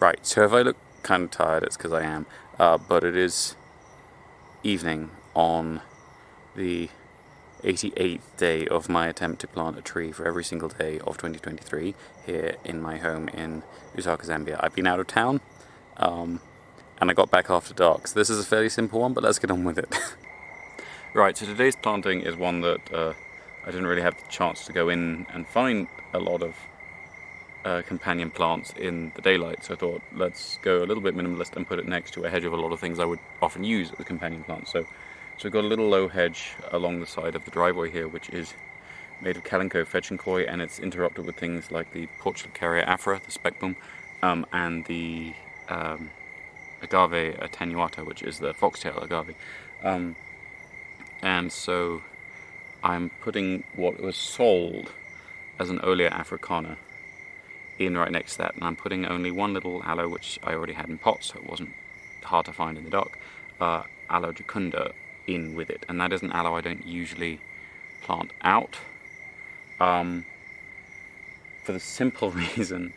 Right, so if I look kind of tired, it's because I am, but it is evening on the 88th day of my attempt to plant a tree for every single day of 2023 here in my home in Lusaka, Zambia. I've been out of town, and I got back after dark, so this is a fairly simple one, but let's get on with it. Right, so today's planting is one that I didn't really have the chance to go in and find a lot of companion plants in the daylight, so I thought let's go a little bit minimalist and put it next to a hedge of a lot of things I would often use as companion plants. So we've got a little low hedge along the side of the driveway here, which is made of Kalinko fetchinkoi, and it's interrupted with things like the Portugal afra, the specbum, and the agave attenuata, which is the foxtail agave. And so I'm putting what was sold as an Olea africana in right next to that, and I'm putting only one little aloe, which I already had in pots, so it wasn't hard to find in the dark, aloe Jacaranda in with it, and that is an aloe I don't usually plant out, for the simple reason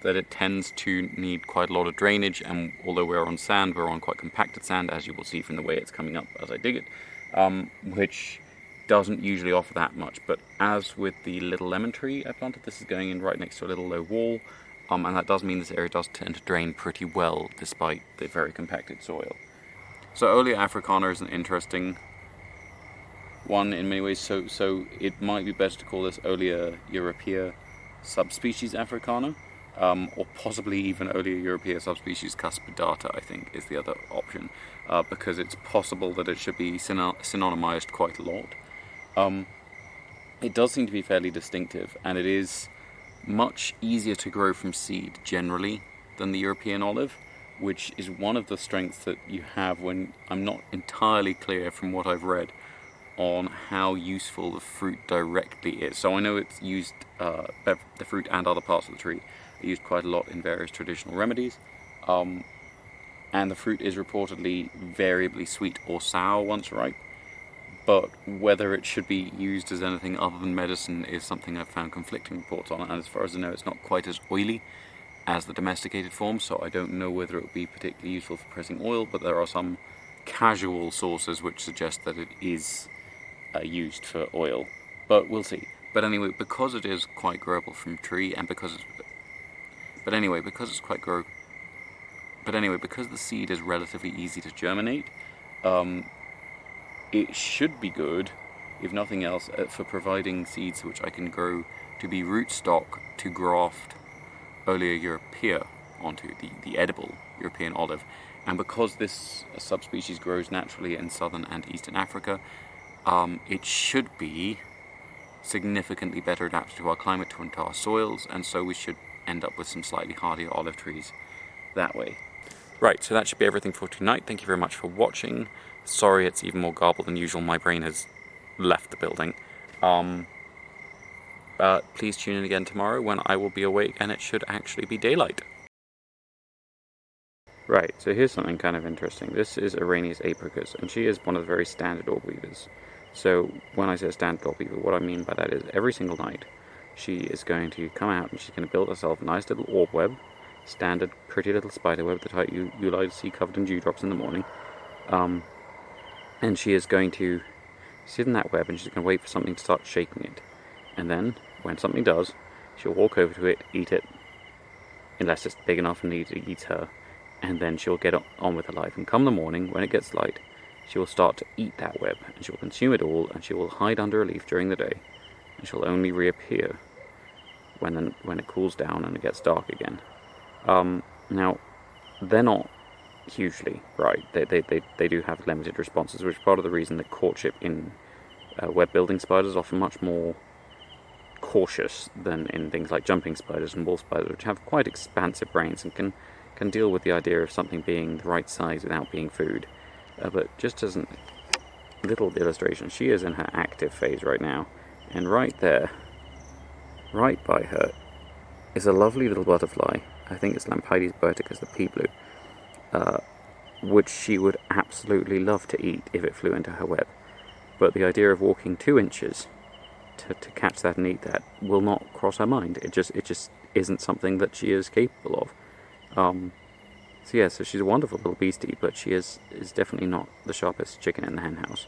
that it tends to need quite a lot of drainage, and although we're on sand, we're on quite compacted sand, as you will see from the way it's coming up as I dig it, which doesn't usually offer that much. But as with the little lemon tree I planted, this is going in right next to a little low wall, and that does mean this area does tend to drain pretty well despite the very compacted soil. So Olea africana is an interesting one in many ways, so it might be better to call this Olea europaea subspecies africana, or possibly even Olea europaea subspecies cuspidata, I think, is the other option, because it's possible that it should be synonymized quite a lot. It does seem to be fairly distinctive, and it is much easier to grow from seed generally than the European olive, which is one of the strengths that you have when I'm not entirely clear from what I've read on how useful the fruit directly is. So I know it's used, the fruit and other parts of the tree are used quite a lot in various traditional remedies, and the fruit is reportedly variably sweet or sour once ripe. But whether it should be used as anything other than medicine is something I've found conflicting reports on, and as far as I know it's not quite as oily as the domesticated form, so I don't know whether it would be particularly useful for pressing oil, but there are some casual sources which suggest that it is used for oil, but we'll see. But anyway, because it is quite growable from tree, and because the seed is relatively easy to germinate, it should be good, if nothing else, for providing seeds which I can grow to be rootstock to graft Olea europaea onto, the edible European olive. And because this subspecies grows naturally in southern and eastern Africa, it should be significantly better adapted to our climate, to our soils, and so we should end up with some slightly hardier olive trees that way. Right, so that should be everything for tonight. Thank you very much for watching. Sorry it's even more garbled than usual, my brain has left the building. But please tune in again tomorrow when I will be awake and it should actually be daylight. Right, so here's something kind of interesting. This is Arrhenius apricus, and she is one of the very standard orb weavers. So when I say standard orb weaver, what I mean by that is every single night she is going to come out and she's going to build herself a nice little orb web, standard pretty little spider web, the type you like to see covered in dewdrops in the morning. And she is going to sit in that web and she's going to wait for something to start shaking it. And then, when something does, she'll walk over to it, eat it, unless it's big enough and it eats her, and then she'll get on with her life. And come the morning, when it gets light, she will start to eat that web, and she will consume it all, and she will hide under a leaf during the day, and she'll only reappear when it cools down and it gets dark again. Now, they're not hugely bright. They do have limited responses, which is part of the reason that courtship in web building spiders is often much more cautious than in things like jumping spiders and wall spiders, which have quite expansive brains and can deal with the idea of something being the right size without being food. But just as a little illustration, she is in her active phase right now, and right there, right by her, is a lovely little butterfly. I think it's Lampides boeticus, the pea blue, which she would absolutely love to eat if it flew into her web. But the idea of walking 2 inches to catch that and eat that will not cross her mind. It just isn't something that she is capable of. So yeah, so she's a wonderful little beastie, but she is definitely not the sharpest chicken in the hen house.